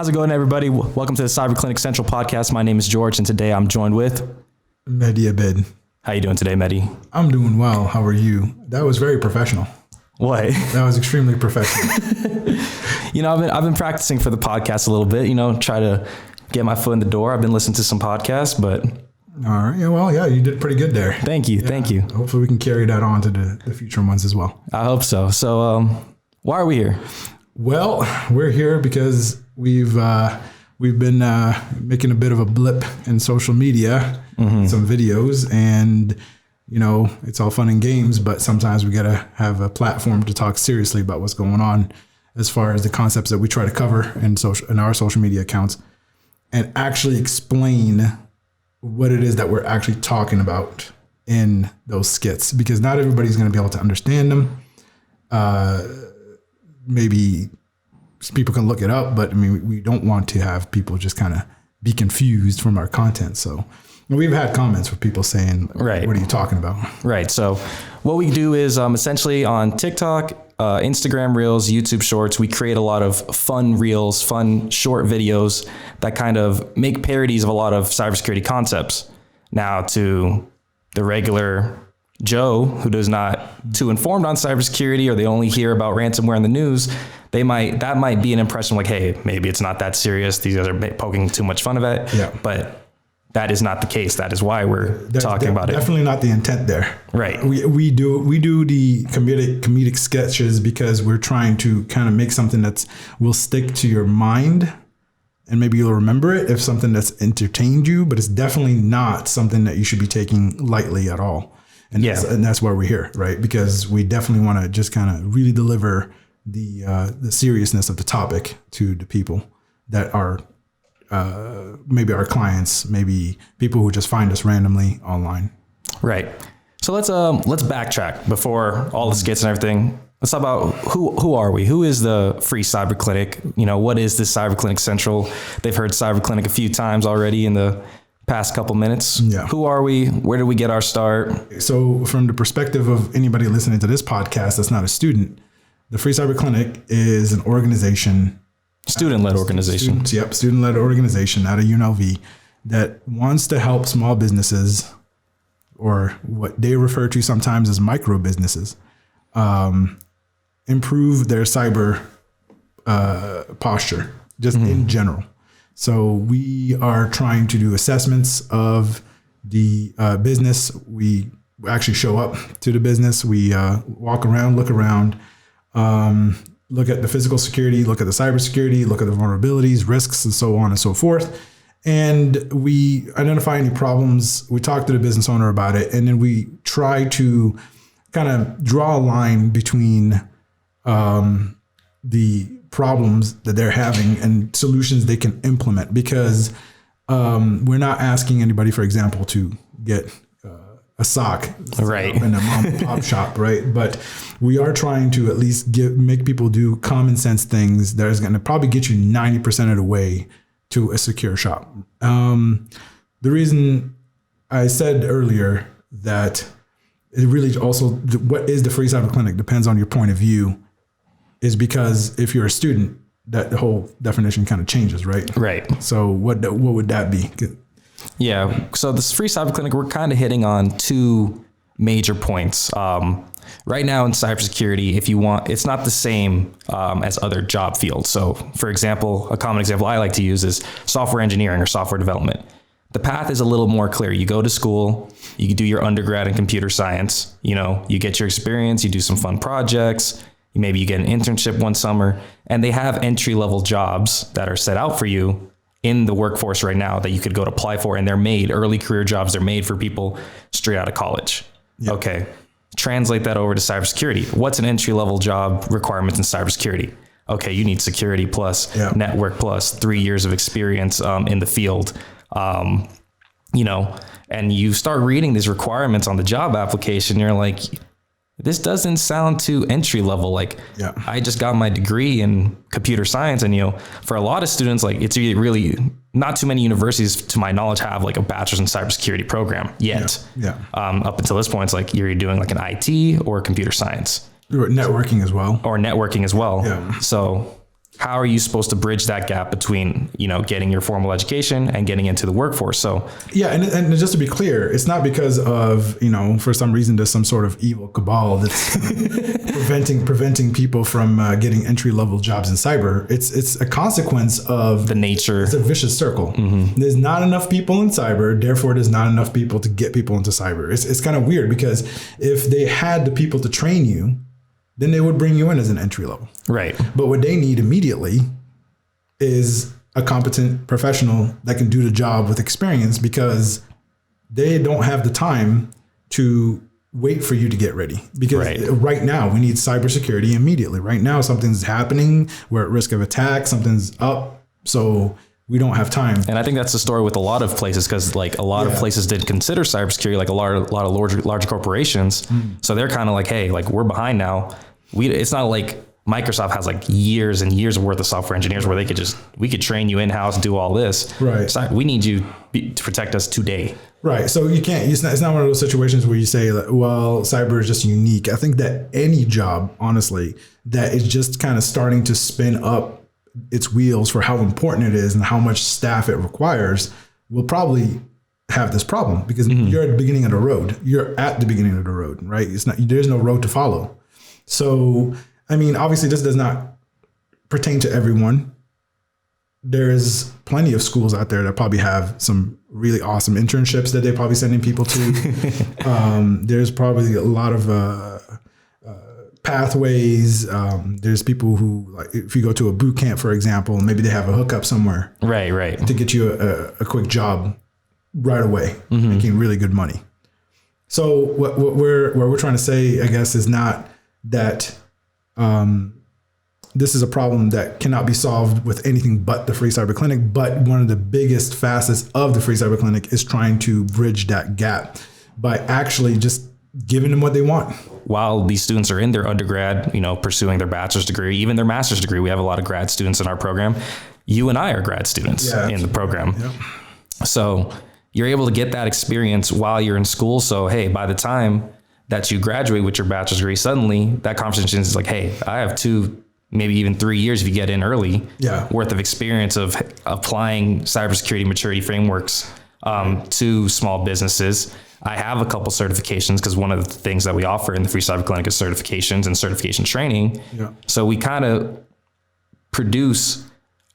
How's it going, everybody? Welcome to the Cyber Clinic Central podcast. My name is George, and today I'm joined with Mehdi Abid. How you doing today, Mehdi? I'm doing well. How are you? That was very professional. What? That was extremely professional. I've been practicing for the podcast a little bit. Try to get my foot in the door. I've been listening to some podcasts, but all right. Yeah, well, yeah, you did pretty good there. Thank you. Hopefully, we can carry that on to the future ones as well. I hope so. So, why are we here? Well, we're here because we've been making a bit of a blip in social media, some videos, and it's all fun and games, but sometimes we gotta have a platform to talk seriously about what's going on as far as the concepts that we try to cover in our social media accounts, and actually explain what it is that we're actually talking about in those skits, because not everybody's going to be able to understand them. Maybe people can look it up, but I mean, we don't want to have people just kind of be confused from our content. So we've had comments with people saying, right, what are you talking about? Right. So what we do is essentially on TikTok, Instagram Reels, YouTube Shorts, we create a lot of fun reels, fun short videos that kind of make parodies of a lot of cybersecurity concepts. Now, to the regular Joe who does not too informed on cybersecurity, or they only hear about ransomware in the news, that might be an impression like, hey, maybe it's not that serious. These guys are poking too much fun of it. Yeah. But that is not the case. That is why we're talking about it. Definitely not the intent there. Right. We do the comedic sketches because we're trying to kind of make something that will stick to your mind, and maybe you'll remember it if something that's entertained you, but it's definitely not something that you should be taking lightly at all. And that's why we're here, right? Because we definitely want to just kind of really deliver the seriousness of the topic to the people that are maybe our clients, maybe people who just find us randomly online. Right. So let's backtrack before all the skits and everything. Let's talk about who are we? Who is the Free Cyber Clinic? What is this Cyber Clinic Central? They've heard Cyber Clinic a few times already in the past couple minutes. Yeah. Who are we? Where did we get our start? So from the perspective of anybody listening to this podcast that's not a student, the Free Cyber Clinic is an organization, student-led organization. Student-led organization out of UNLV that wants to help small businesses, or what they refer to sometimes as micro businesses, improve their cyber posture, just in general. So we are trying to do assessments of the business. We actually show up to the business. We walk around, look around, look at the physical security, look at the cybersecurity, look at the vulnerabilities, risks, and so on and so forth. And we identify any problems. We talk to the business owner about it, and then we try to kind of draw a line between the problems that they're having and solutions they can implement, because we're not asking anybody, for example, to get a sock right in a mom and pop shop, right? But we are trying to at least make people do common sense things that is going to probably get you 90% of the way to a secure shop. The reason I said earlier that it really also, what is the Free Cyber Clinic depends on your point of view, is because if you're a student, that the whole definition kind of changes, right? Right. So what would that be? Yeah. So this Free Cyber Clinic, we're kind of hitting on two major points. Right now in cybersecurity, it's not the same as other job fields. So for example, a common example I like to use is software engineering or software development. The path is a little more clear. You go to school, you do your undergrad in computer science, you get your experience, you do some fun projects, maybe you get an internship one summer, and they have entry-level jobs that are set out for you in the workforce right now that you could go to apply for, and they're made, early career jobs, they're made for people straight out of college. Yep. Okay, translate that over to cybersecurity. What's an entry-level job requirements in cybersecurity? Okay, you need security plus network plus 3 years of experience in the field. And you start reading these requirements on the job application, you're like, this doesn't sound too entry level. I just got my degree in computer science, and for a lot of students, it's really not too many universities, to my knowledge, have a bachelor's in cybersecurity program yet. Up until this point, it's you're doing an IT or computer science, or networking as well. Yeah. So how are you supposed to bridge that gap between, getting your formal education and getting into the workforce? So yeah, and just to be clear, it's not because of, for some reason there's some sort of evil cabal that's preventing people from getting entry level jobs in cyber. It's a consequence of the nature. It's a vicious circle. There's not enough people in cyber, therefore there's not enough people to get people into cyber. It's kind of weird, because if they had the people to train you, then they would bring you in as an entry level. Right. But what they need immediately is a competent professional that can do the job with experience, because they don't have the time to wait for you to get ready. Because right now we need cybersecurity immediately. Right now something's happening. We're at risk of attack. Something's up. So we don't have time. And I think that's the story with a lot of places, because like a lot of places did consider cybersecurity, like a lot of large corporations. So they're kind of like, hey, like we're behind now. It's not like Microsoft has like years and years worth of software engineers where we could train you in-house, do all this. Right. We need you to protect us today. Right. So you can't, it's not one of those situations where you say, well, cyber is just unique. I think that any job, honestly, that is just kind of starting to spin up its wheels for how important it is and how much staff it requires will probably have this problem, because you're at the beginning of the road. You're at the beginning of the road, right? There's no road to follow. So, I mean, obviously this does not pertain to everyone. There's plenty of schools out there that probably have some really awesome internships that they're probably sending people to. There's probably a lot of pathways. There's people who, like, if you go to a boot camp, for example, maybe they have a hookup somewhere, right, to get you a quick job right away, making really good money. So what we're trying to say, I guess, is not that this is a problem that cannot be solved with anything but the Free Cyber Clinic. But one of the biggest facets of the Free Cyber Clinic is trying to bridge that gap by actually just giving them what they want. While these students are in their undergrad, pursuing their bachelor's degree, even their master's degree, we have a lot of grad students in our program. You and I are grad students in the program. Yep. So you're able to get that experience while you're in school. So, hey, by the time that you graduate with your bachelor's degree, suddenly that conversation is like, hey, I have 2, maybe even 3 years if you get in early, worth of experience of applying cybersecurity maturity frameworks to small businesses. I have a couple certifications, because one of the things that we offer in the Free Cyber Clinic is certifications and certification training. Yeah. So we kind of produce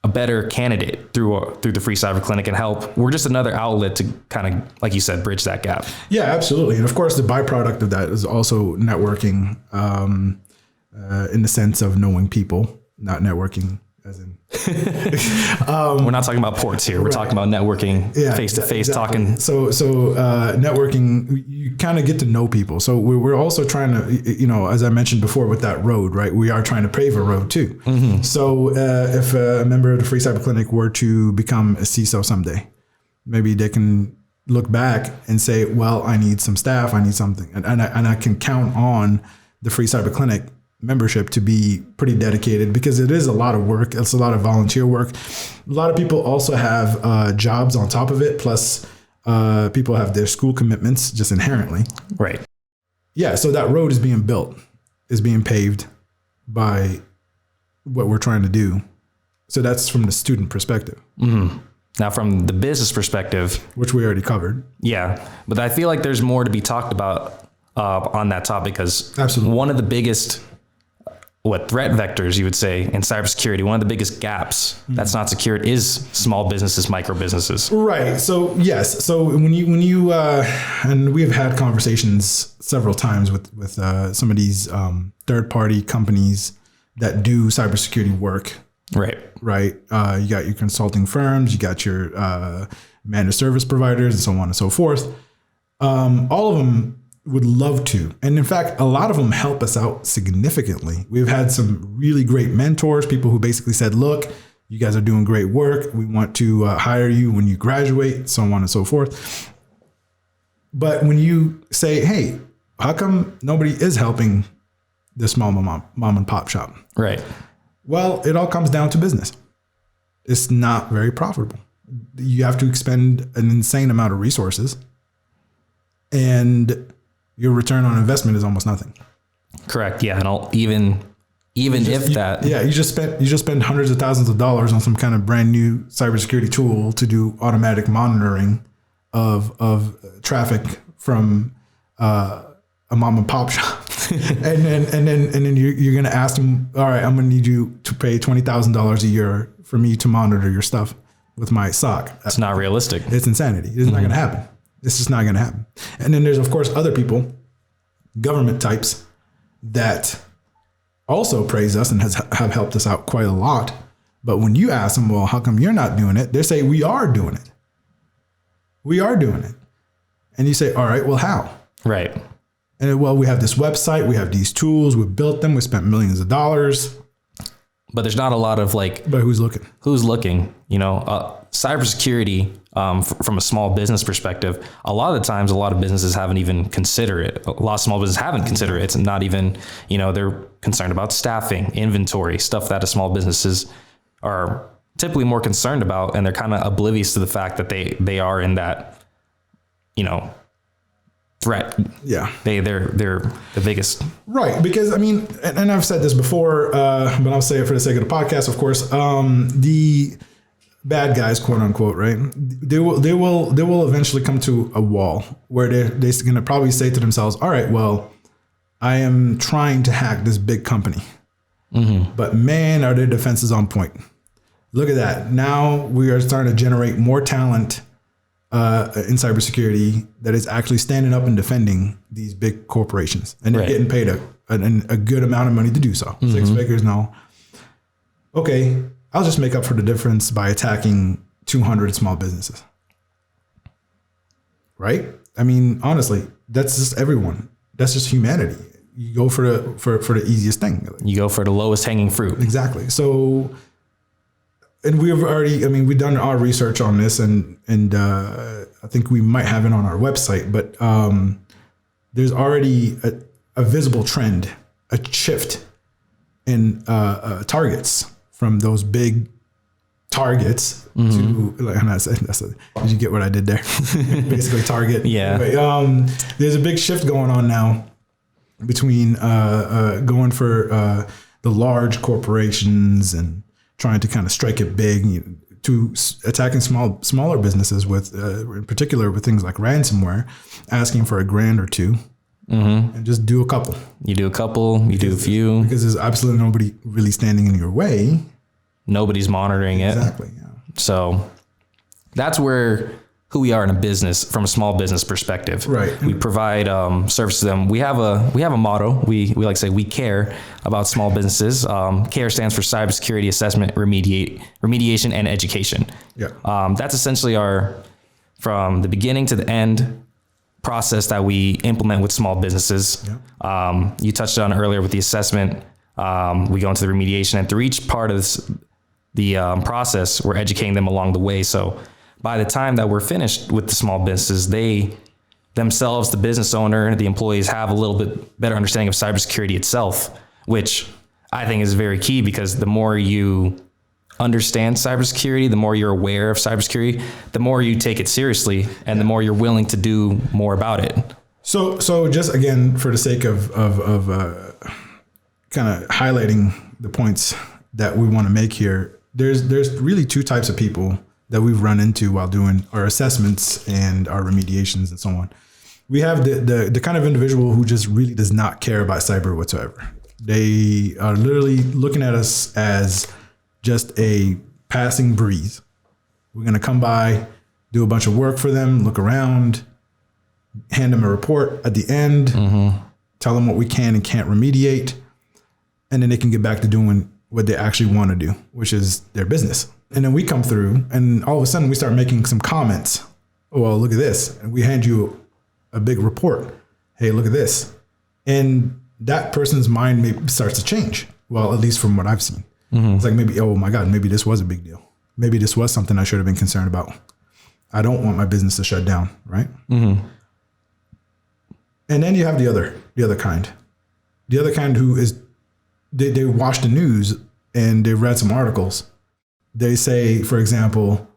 a better candidate through the Free Cyber Clinic and help. We're just another outlet to kind of, like you said, bridge that gap. Yeah, absolutely. And of course, the byproduct of that is also networking, in the sense of knowing people, not networking as in. We're not talking about ports here. We're talking about networking, face to face, talking. So networking, you kind of get to know people. So we're also trying to, as I mentioned before with that road, right? We are trying to pave a road too. So if a member of the Free Cyber Clinic were to become a CISO someday, maybe they can look back and say, well, I need some staff, I need something. And I can count on the Free Cyber Clinic membership to be pretty dedicated, because it is a lot of work. It's a lot of volunteer work. A lot of people also have jobs on top of it. Plus people have their school commitments just inherently. Right. Yeah. So that road is being built, is being paved by what we're trying to do. So that's from the student perspective. Now, from the business perspective, which we already covered. Yeah. But I feel like there's more to be talked about on that topic, because one of the biggest threat vectors, you would say, in cybersecurity, one of the biggest gaps that's not secured is small businesses, micro businesses. Right. So yes. So when you and we've had conversations several times with some of these third party companies that do cybersecurity work. Right. Right. You got your consulting firms, you got your managed service providers, and so on and so forth. All of them would love to. And in fact, a lot of them help us out significantly. We've had some really great mentors, people who basically said, look, you guys are doing great work. We want to hire you when you graduate, so on and so forth. But when you say, hey, how come nobody is helping the small mom and pop shop? Right. Well, it all comes down to business. It's not very profitable. You have to expend an insane amount of resources, and your return on investment is almost nothing. Correct. Yeah. And even Even You just spend hundreds of thousands of dollars on some kind of brand new cybersecurity tool to do automatic monitoring of traffic from a mom and pop shop. and then you're going to ask them, all right, I'm going to need you to pay $20,000 a year for me to monitor your stuff with my SOC. It's not realistic. It's insanity. It's not going to happen. It's just not going to happen. And then there's, of course, other people, government types, that also praise us and have helped us out quite a lot. But when you ask them, well, how come you're not doing it? They say, we are doing it. We are doing it. And you say, all right, well, how? Right. And well, we have this website, we have these tools, we built them, we spent millions of dollars. But there's not a lot of like, but who's looking? Cybersecurity, from a small business perspective, a lot of the times, a lot of businesses haven't even considered it. A lot of small businesses haven't considered it. It's not even, they're concerned about staffing, inventory, stuff that a small businesses are typically more concerned about. And they're kind of oblivious to the fact that they are in that, threat. Yeah. They're the biggest. Right. Because and I've said this before, but I'll say it for the sake of the podcast, of course, the bad guys, quote unquote, right? They will eventually come to a wall where they're going to probably say to themselves, all right, well, I am trying to hack this big company, but man, are their defenses on point. Look at that. Now we are starting to generate more talent in cybersecurity that is actually standing up and defending these big corporations, and they're getting paid a good amount of money to do so. 6 figures now. Okay, I'll just make up for the difference by attacking 200 small businesses. Right? Honestly, that's just everyone. That's just humanity. You go for the easiest thing. You go for the lowest hanging fruit. Exactly. So, and we've already, we've done our research on this, and I think we might have it on our website, but there's already a visible trend, a shift in targets from those big targets to, like I said, did you get what I did there? Basically target. Yeah. Anyway, there's a big shift going on now between going for the large corporations and trying to kind of strike it big, to attacking smaller businesses with, in particular with things like ransomware, asking for $1,000 or $2,000 and just do a couple. You do a couple, you do a few. Because there's absolutely nobody really standing in your way. Nobody's monitoring it. Exactly. Yeah. So that's who we are in a business, from a small business perspective. Right. We provide service to them. We have a motto. We like to say we care about small businesses. CARE stands for cybersecurity assessment, remediation, and education. Yeah. That's essentially our, from the beginning to the end, process that we implement with small businesses. Yeah. You touched on earlier with the assessment. We go into the remediation, and through each part of the process, we're educating them along the way. So by the time that we're finished with the small businesses, they themselves, the business owner, the employees, have a little bit better understanding of cybersecurity itself, which I think is very key, because the more you understand cybersecurity, the more you're aware of cybersecurity, the more you take it seriously, and the more you're willing to do more about it. So just again, for the sake of kind of highlighting the points that we want to make here, there's really two types of people that we've run into while doing our assessments and our remediations and so on. We have the kind of individual who just really does not care about cyber whatsoever. They are literally looking at us as just a passing breeze. We're going to come by, do a bunch of work for them, look around, hand them a report at the end, tell them what we can and can't remediate, and then they can get back to doing what they actually want to do, which is their business. And then we come through, and all of a sudden we start making some comments. Oh, well, look at this. And we hand you a big report. Hey, look at this. And that person's mind maybe starts to change. Well, at least from what I've seen. It's like, maybe, oh my God, maybe this was a big deal. Maybe this was something I should have been concerned about. I don't want my business to shut down, right? And then you have the other kind. The other kind who is, they watch the news and they read some articles. They say, for example,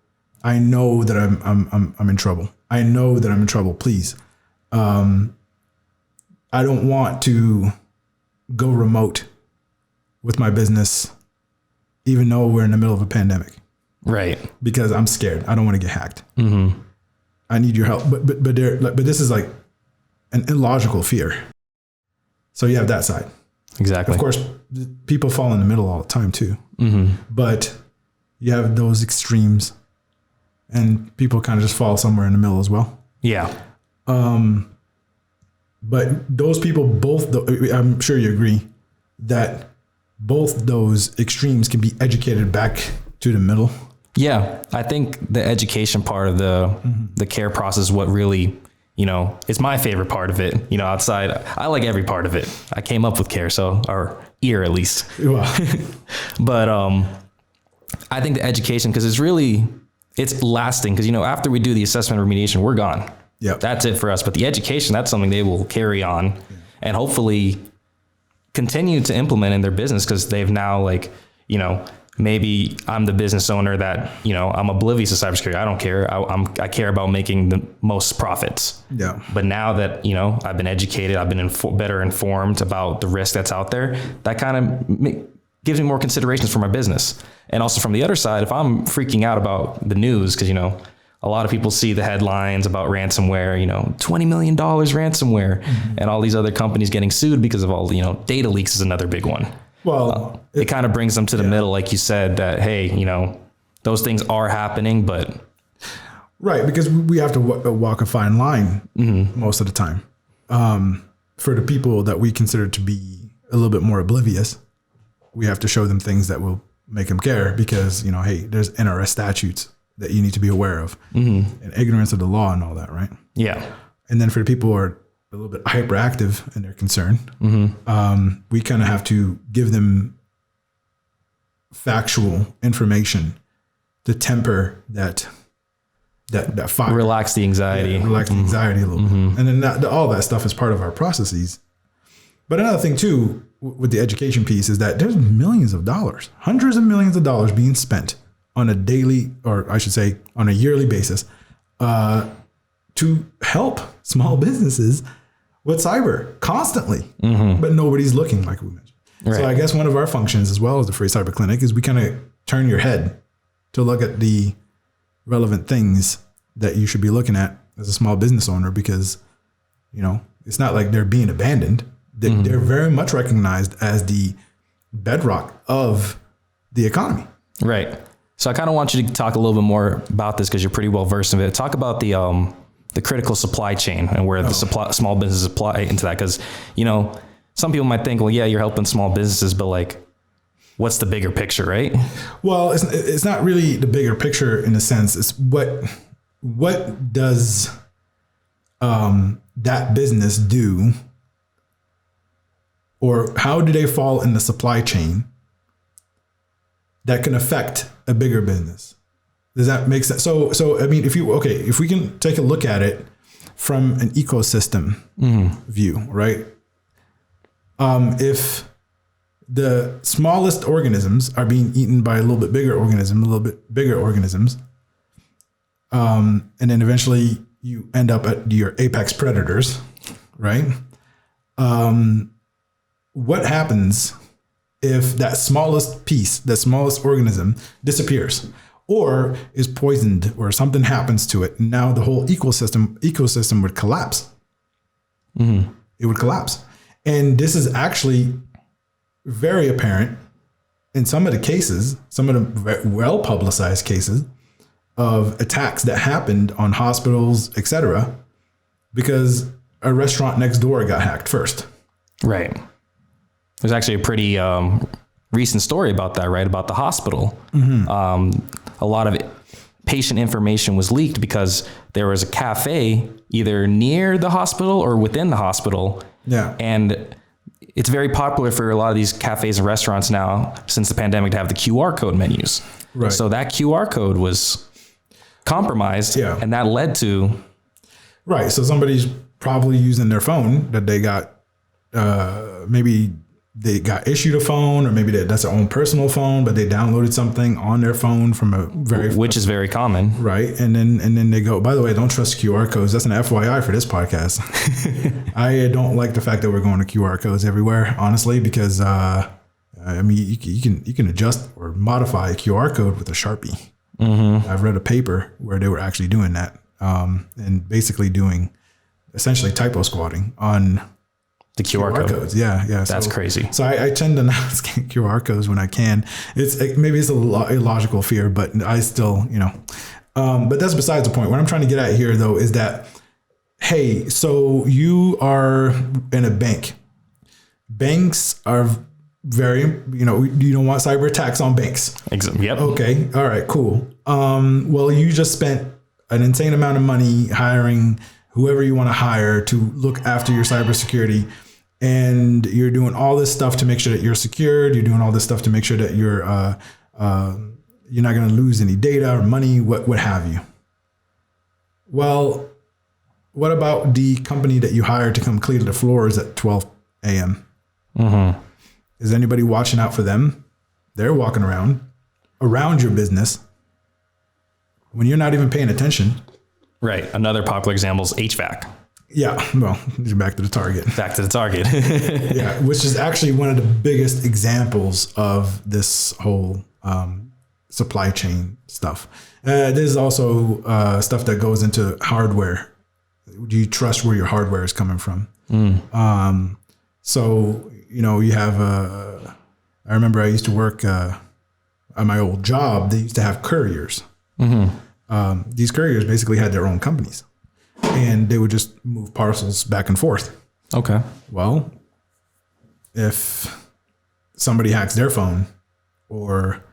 I know that I'm in trouble. I know that I'm in trouble. Please. I don't want to go remote with my business, even though we're in the middle of a pandemic, Right. because I'm scared. I don't want to get hacked. Mm-hmm. I need your help. But this is like an illogical fear. So you have that side. Exactly. Of course, people fall in the middle all the time too. Mm-hmm. But you have those extremes, and people kind of just fall somewhere in the middle as well. Yeah. But those people both, I'm sure you agree that both those extremes can be educated back to the middle. Yeah. I think the education part of the care process is what really, it's my favorite part of it. Outside, I like every part of it. I came up with care, or ear at least. Wow. But I think the education, because it's lasting. Because, after we do the assessment remediation, we're gone. Yep. That's it for us. But the education, that's something they will carry on and hopefully continue to implement in their business, because they've now maybe I'm the business owner that, I'm oblivious to cybersecurity. I don't care. I care about making the most profits. Yeah. But now that, I've been educated, I've been better informed about the risk that's out there, that kind of gives me more considerations for my business. And also from the other side, if I'm freaking out about the news, because, a lot of people see the headlines about ransomware, $20 million ransomware, and all these other companies getting sued because of all, data leaks is another big one. Well, it kind of brings them to the middle, like you said, that, hey, those things are happening, but. Right, because we have to walk a fine line most of the time. For the people that we consider to be a little bit more oblivious, we have to show them things that will make them care, because, hey, there's NRS statutes that you need to be aware of, and ignorance of the law and all that, right? Yeah. And then for the people who are a little bit hyperactive in their concern, we kind of have to give them factual information to temper that fire. Relax the anxiety. Yeah, relax the anxiety a little bit. And then all that stuff is part of our processes. But another thing too, with the education piece, is that there's millions of dollars, hundreds of millions of dollars being spent on a daily, or I should say on a yearly basis, to help small businesses with cyber constantly, but nobody's looking, like we mentioned. Right. So I guess one of our functions, as well as the Free Cyber Clinic, is we kind of turn your head to look at the relevant things that you should be looking at as a small business owner, because, it's not like they're being abandoned. They're very much recognized as the bedrock of the economy. Right. So I kind of want you to talk a little bit more about this, because you're pretty well versed in it. Talk about the critical supply chain and where the small businesses apply into that. Because, some people might think, well, yeah, you're helping small businesses, but what's the bigger picture, right? Well, it's not really the bigger picture in a sense. It's what does that business do, or how do they fall in the supply chain that can affect a bigger business? Does that make sense? So I mean, if we can take a look at it from an ecosystem view, right? If the smallest organisms are being eaten by a little bit bigger organisms, and then eventually you end up at your apex predators, right? What happens if that smallest piece, that smallest organism disappears or is poisoned, or something happens to it? Now the whole ecosystem would collapse. It would collapse. And this is actually very apparent in some of the cases, some of the well publicized cases of attacks that happened on hospitals, etc., because a restaurant next door got hacked first. Right. There's actually a pretty recent story about that, right? About the hospital. A lot of patient information was leaked because there was a cafe either near the hospital or within the hospital. Yeah. And it's very popular for a lot of these cafes and restaurants now, since the pandemic, to have the QR code menus. Right. So that QR code was compromised, and that led to... Right. So somebody's probably using their phone that they got, maybe they got issued a phone, or maybe that's their own personal phone, but they downloaded something on their phone from which is very common. Right. And then they go, by the way, don't trust QR codes. That's an FYI for this podcast. I don't like the fact that we're going to QR codes everywhere, honestly, because, I mean, you can adjust or modify a QR code with a Sharpie. I've read a paper where they were actually doing that, and basically doing essentially typo squatting on The QR codes. Yeah. That's crazy. So I tend to not scan QR codes when I can. Maybe it's a illogical fear, but I still, but that's besides the point. What I'm trying to get at here, though, is that, hey, so you are in a bank. Banks are very, you don't want cyber attacks on banks. Yep. Okay. All right, cool. Well, you just spent an insane amount of money hiring whoever you want to hire to look after your cybersecurity. And you're doing all this stuff to make sure that you're secured. You're doing all this stuff to make sure that you're not going to lose any data or money, what have you. Well, what about the company that you hired to come clean the floors at 12 a.m.? Is anybody watching out for them? They're walking around your business when you're not even paying attention. Right. Another popular example is HVAC. Yeah. Well, back to the target. Back to the target. Yeah. Which is actually one of the biggest examples of this whole supply chain stuff. There's also stuff that goes into hardware. Do you trust where your hardware is coming from? So, you have, I remember I used to work at my old job. They used to have couriers. These couriers basically had their own companies, and they would just move parcels back and forth. Okay. Well, if somebody hacks their phone or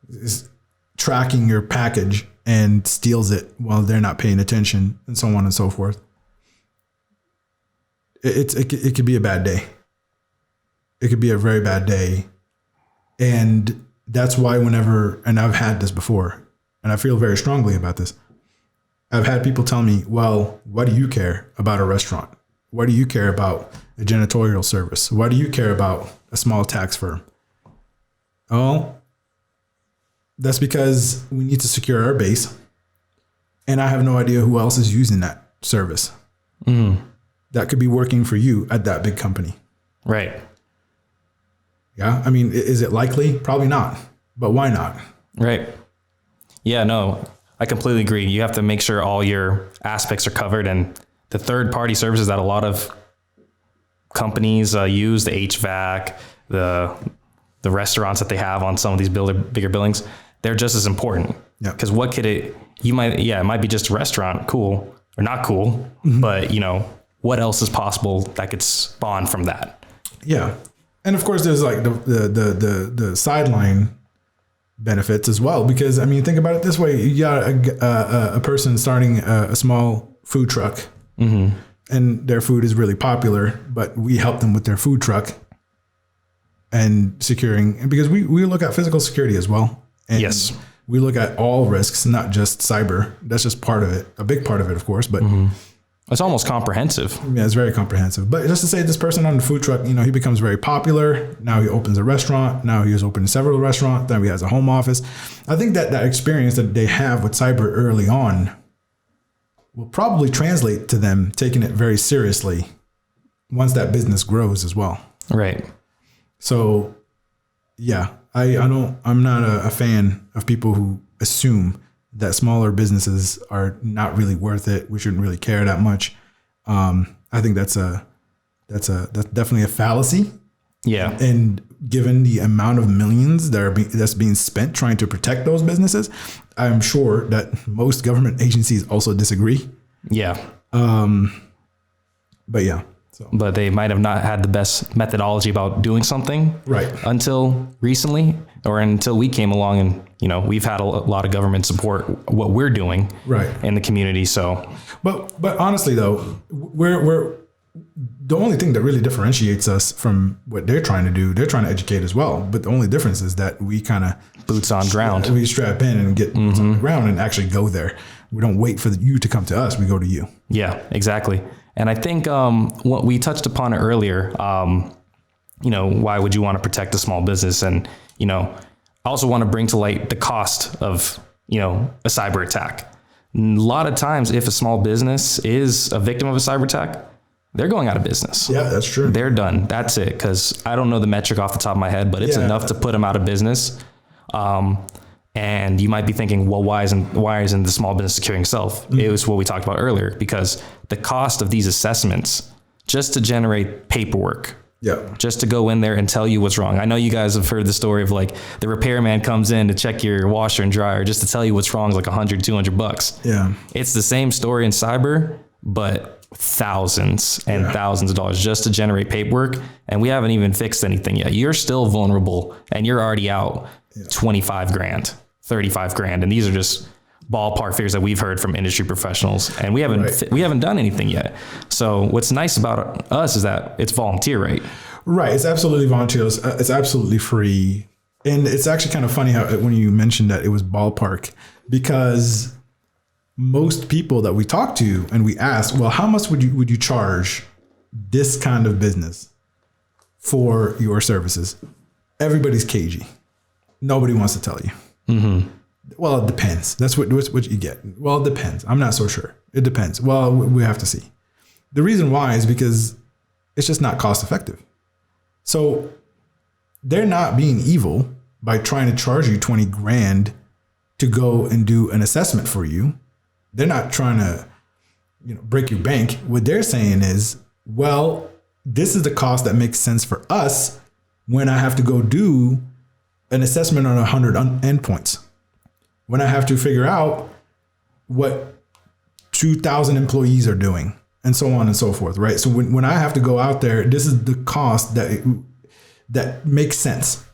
is tracking your package and steals it while they're not paying attention, and so on and so forth, it could be a bad day. It could be a very bad day. And that's why and I've had this before, and I feel very strongly about this. I've had people tell me, well, why do you care about a restaurant? Why do you care about a janitorial service? Why do you care about a small tax firm? Oh, that's because we need to secure our base. And I have no idea who else is using that service. That could be working for you at that big company. Right. Yeah. I mean, is it likely? Probably not. But why not? Right. Yeah, no, I completely agree. You have to make sure all your aspects are covered, and the third party services that a lot of companies use, the HVAC, the restaurants that they have on some of these bigger buildings, they're just as important. Yeah. Because what could it might be just a restaurant, cool or not cool, but what else is possible that could spawn from that? Yeah. And of course there's like the sideline benefits as well, because I mean, think about it this way. You got a person starting a small food truck, and their food is really popular, but we help them with their food truck and securing, and because we look at physical security as well. And yes. We look at all risks, not just cyber. That's just part of it, a big part of it, of course, but it's almost comprehensive. Yeah, it's very comprehensive. But just to say, this person on the food truck, he becomes very popular. Now he opens a restaurant. Now he has opened several restaurants. Now he has a home office. I think that experience that they have with cyber early on will probably translate to them taking it very seriously once that business grows as well. Right. So, yeah, I'm not a fan of people who assume that smaller businesses are not really worth it. We shouldn't really care that much. I think that's definitely a fallacy. Yeah. And given the amount of millions that's being spent trying to protect those businesses, I'm sure that most government agencies also disagree. Yeah. But yeah. But they might have not had the best methodology about doing something until recently, or until we came along, and we've had a lot of government support what we're doing in the community. So, but honestly though, we're the only thing that really differentiates us from what they're trying to do. They're trying to educate as well, but the only difference is that we kind of boots on ground. We strap in and get boots on the ground and actually go there. We don't wait for you to come to us. We go to you. Yeah, exactly. And I think what we touched upon earlier, why would you want to protect a small business? And, I also want to bring to light the cost of, a cyber attack. A lot of times, if a small business is a victim of a cyber attack, they're going out of business. Yeah, that's true. They're done. That's it. Because I don't know the metric off the top of my head, but it's enough to put them out of business. And you might be thinking, well, why isn't the small business securing itself? Mm-hmm. It was what we talked about earlier, because the cost of these assessments just to generate paperwork, just to go in there and tell you what's wrong. I know you guys have heard the story of like the repairman comes in to check your washer and dryer just to tell you what's wrong is like $100-$200. Yeah. It's the same story in cyber, but thousands and thousands of dollars just to generate paperwork. And we haven't even fixed anything yet. You're still vulnerable and you're already out 25 grand, 35 grand. And these are just ballpark figures that we've heard from industry professionals, and we haven't done anything yet. So what's nice about us is that it's volunteer, right? Right. It's absolutely volunteer. It's absolutely free. And it's actually kind of funny how when you mentioned that it was ballpark, because most people that we talk to and we ask, well, how much would you charge this kind of business for your services? Everybody's cagey. Nobody wants to tell you. Mm-hmm. Well, it depends. That's what you get. Well, it depends. I'm not so sure. It depends. Well, we have to see. The reason why is because it's just not cost effective. So they're not being evil by trying to charge you 20 grand to go and do an assessment for you. They're not trying to, break your bank. What they're saying is, well, this is the cost that makes sense for us when I have to go do an assessment on 100 endpoints. When I have to figure out what 2,000 employees are doing and so on and so forth, right? So when I have to go out there, this is the cost that makes sense.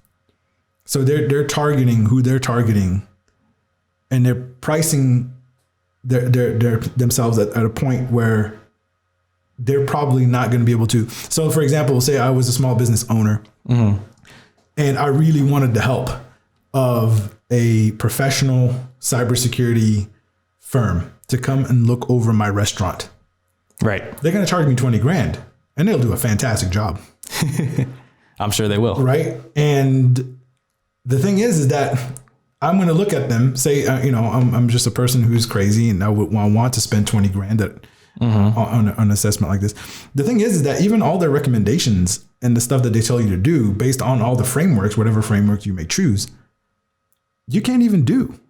So they're targeting who they're targeting, and they're pricing their themselves at a point where they're probably not going to be able to. So for example, say I was a small business owner, mm-hmm. and I really wanted the help of a professional cybersecurity firm to come and look over my restaurant. Right. They're going to charge me 20 grand and they'll do a fantastic job. I'm sure they will. Right. And the thing is that I'm going to look at them, say, I'm just a person who's crazy and I would want to spend 20 grand on an assessment like this. The thing is that even all their recommendations and the stuff that they tell you to do based on all the frameworks, whatever framework you may choose, you can't even do.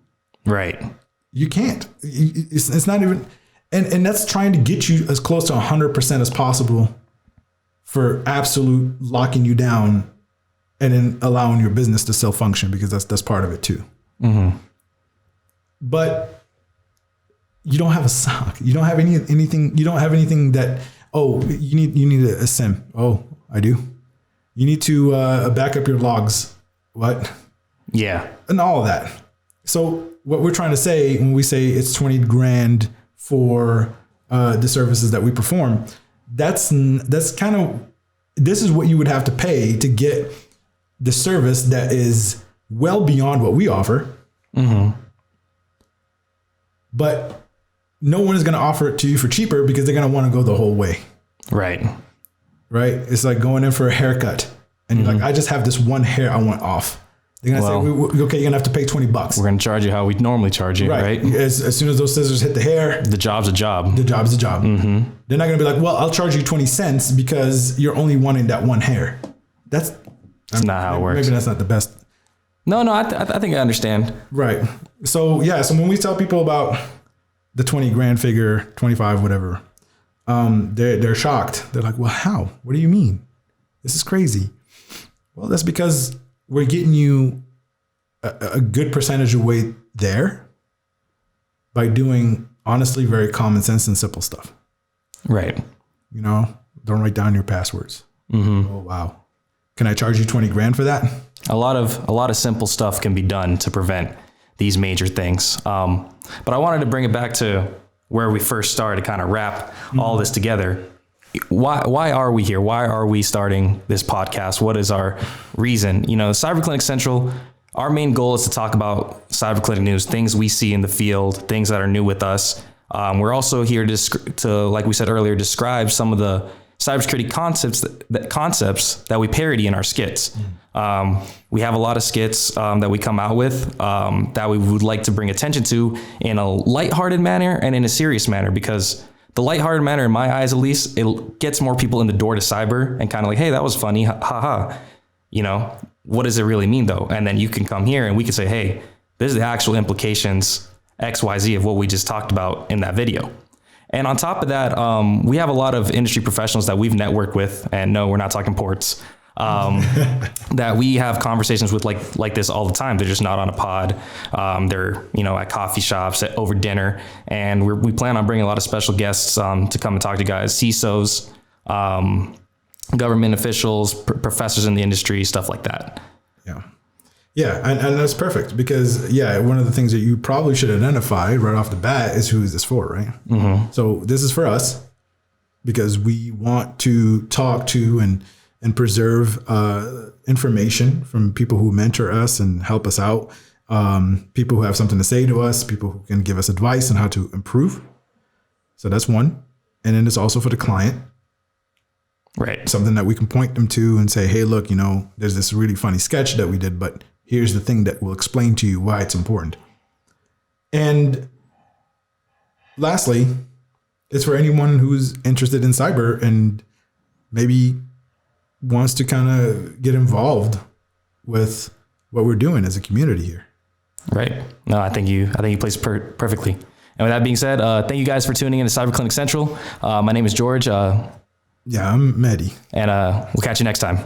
Right. You can't. It's not even, and that's trying to get you as close to 100% as possible for absolute locking you down and then allowing your business to still function, because that's part of it too. Mm-hmm. But you don't have a SOC. You don't have anything. You don't have anything that, you need a SIM. Oh, I do. You need to back up your logs. What? Yeah. And all of that. So what we're trying to say when we say it's 20 grand for the services that we perform, that's kind of, this is what you would have to pay to get the service that is well beyond what we offer. Mm-hmm. But no one is going to offer it to you for cheaper because they're going to want to go the whole way. Right. Right. It's like going in for a haircut and you're like, I just have this one hair I want off. They're going to say, okay, you're going to have to pay $20. We're going to charge you how we normally charge you, right? As soon as those scissors hit the hair. The job's a job. The job's a job. Mm-hmm. They're not going to be like, well, I'll charge you 20 cents because you're only wanting that one hair. That's not how it works. Maybe that's not the best. No, I think I understand. Right. So, so when we tell people about the 20 grand figure, 25, whatever, they're shocked. They're like, well, how? What do you mean? This is crazy. Well, that's because we're getting you a good percentage of weight there by doing honestly very common sense and simple stuff. Right. Don't write down your passwords. Mm-hmm. Oh, wow. Can I charge you 20 grand for that? A lot of simple stuff can be done to prevent these major things. But I wanted to bring it back to where we first started to kind of wrap all this together. Why are we here? Why are we starting this podcast? What is our reason? Cyber Clinic Central, our main goal is to talk about cyber clinic news, things we see in the field, things that are new with us. We're also here to, like we said earlier, describe some of the cybersecurity concepts that we parody in our skits. We have a lot of skits that we come out with that we would like to bring attention to in a lighthearted manner and in a serious manner, because the lighthearted manner, in my eyes at least, it gets more people in the door to cyber and kind of like, hey, that was funny, ha ha. You know, what does it really mean though? And then you can come here and we can say, hey, this is the actual implications X, Y, Z of what we just talked about in that video. And on top of that, we have a lot of industry professionals that we've networked with, and no, we're not talking ports, that we have conversations with like this all the time. They're just not on a pod. They're, you know, at coffee shops, over dinner, and we plan on bringing a lot of special guests to come and talk to you guys, CISOs, government officials, professors in the industry, stuff like that. Yeah. Yeah. And that's perfect because, yeah, one of the things that you probably should identify right off the bat is who is this for, right? Mm-hmm. So this is for us because we want to talk to and preserve information from people who mentor us and help us out, people who have something to say to us, people who can give us advice on how to improve. So that's one. And then it's also for the client. Right. Something that we can point them to and say, hey, look, you know, there's this really funny sketch that we did, but here's the thing that will explain to you why it's important. And lastly, it's for anyone who's interested in cyber and maybe wants to kind of get involved with what we're doing as a community here. Right. No, I think you placed perfectly. And with that being said, thank you guys for tuning in to Cyber Clinic Central. My name is George. Yeah, I'm Mehdi. And we'll catch you next time.